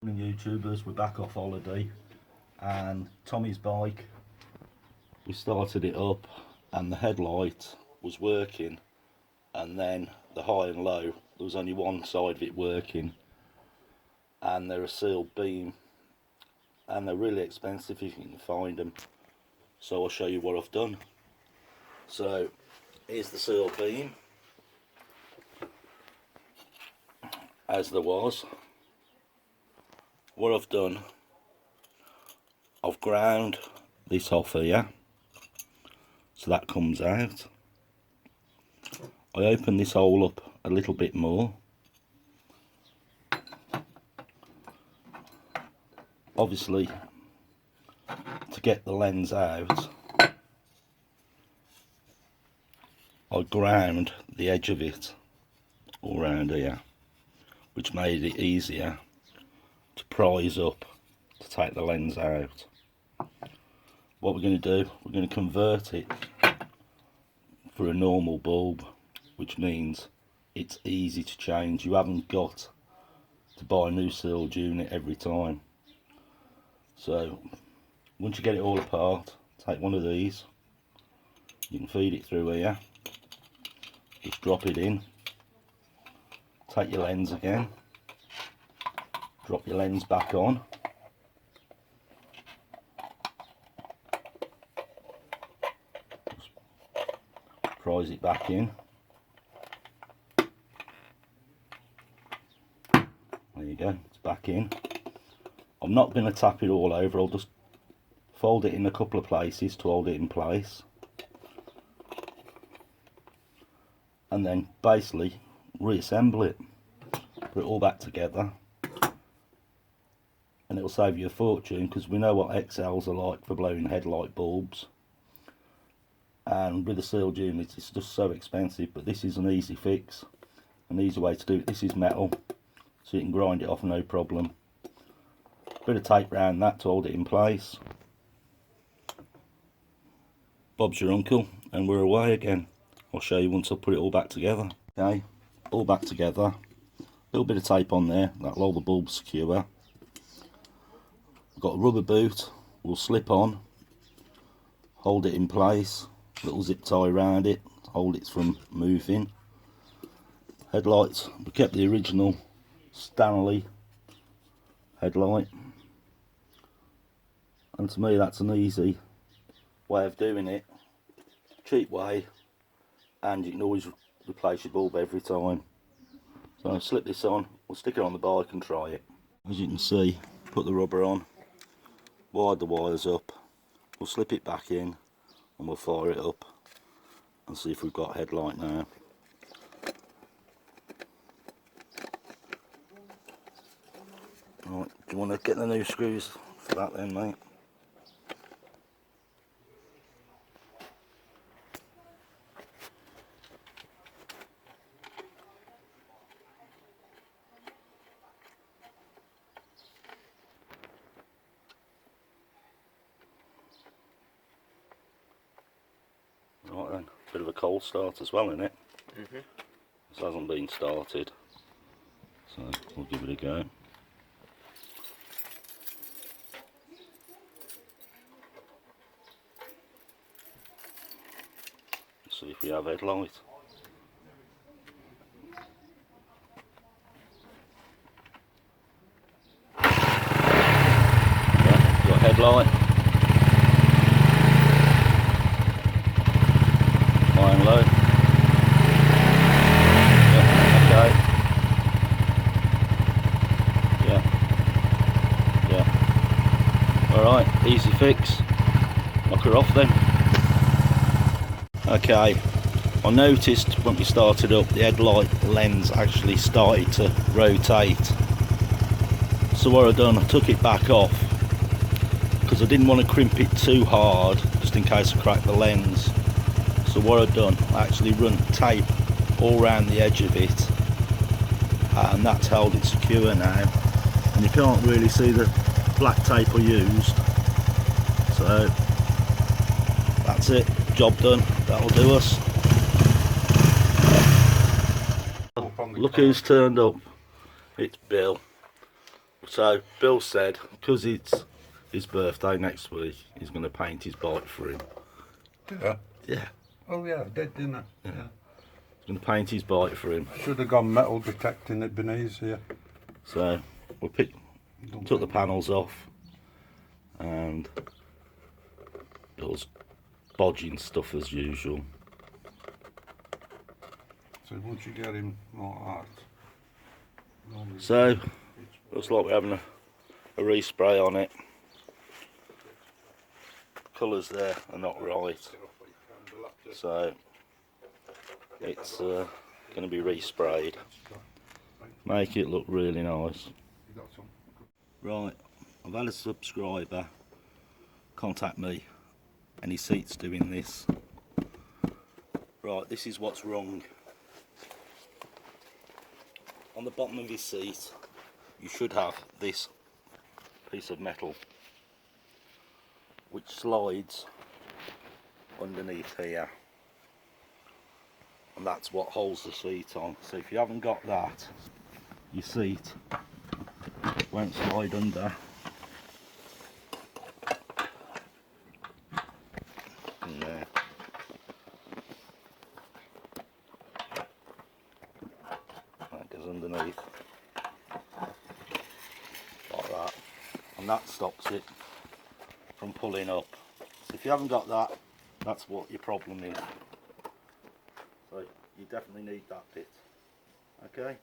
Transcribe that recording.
Morning YouTubers, we're back off holiday and Tommy's bike, we started it up and the headlight was working, and then the high and low, there was only one side of it working, and they're a sealed beam and they're really expensive if you can find them. So I'll show you what I've done. So here's the sealed beam as there was. What I've done, I've ground this off here, so that comes out. I open this hole up a little bit more. Obviously, to get the lens out, I ground the edge of it all around here, which made it easier to prise up to take the lens out. What we're going to do, we're going to convert it for a normal bulb, which means it's easy to change. You haven't got to buy a new sealed unit every time. So once you get it all apart, take one of these, you can feed it through here, just drop it in, take your lens again, drop your lens back on, just prise it back in. There you go, it's back in. I'm not going to tap it all over, I'll just fold it in a couple of places to hold it in place, and then basically reassemble it, put it all back together. And it'll save you a fortune, because we know what XLs are like for blowing headlight bulbs, and with the sealed units it's just so expensive. But this is an easy fix, an easy way to do it. This is metal, so you can grind it off no problem. Bit of tape round that to hold it in place. Bob's your uncle, and we're away again. I'll show you once I put it all back together. Okay, all back together. A little bit of tape on there, that'll hold the bulb secure. Got a rubber boot, will slip on, hold it in place, little zip tie around it, hold it from moving. Headlights, we kept the original Stanley headlight, and to me that's an easy way of doing it, cheap way, and you can always replace your bulb every time. So I'll slip this on, we'll stick it on the bike and try it. As you can see, put the rubber on, wide the wires up, we'll slip it back in and we'll fire it up and see if we've got headlight now. Right, do you want to get the new screws for that then, mate? Right then, bit of a cold start as well, isn't it? This hasn't been started, so we'll give it a go. See if we have headlight. Yeah, got headlight. High and low. Yeah, okay. Yeah. Alright, easy fix. Knock her off then. Okay, I noticed when we started up the headlight lens actually started to rotate. So what I've done, I took it back off because I didn't want to crimp it too hard just in case I cracked the lens. So what I've done, I actually run tape all around the edge of it, and that's held it secure now. And you can't really see the black tape I used. So that's it, job done, that'll do us. Look who's turned up, it's Bill. So Bill said, because it's his birthday next week, he's going to paint his bike for him. Yeah. Yeah. Oh yeah, I did, didn't I? Yeah. He's going to paint his bike for him. Should have gone metal detecting, it'd been easier. So we took the panels off, and Bill's bodging stuff as usual. So once you get him more art. So looks like we're having a respray on it. Colours there are not right, so it's going to be resprayed. Make it look really nice. Right, I've had a subscriber contact me and his seat's doing this. Right, this is what's wrong. On the bottom of his seat you should have this piece of metal which slides underneath here, and that's what holds the seat on. So if you haven't got that, your seat won't slide under. In there. That goes underneath like that, and that stops it from pulling up. So if you haven't got that, that's what your problem is. So you definitely need that bit. Okay.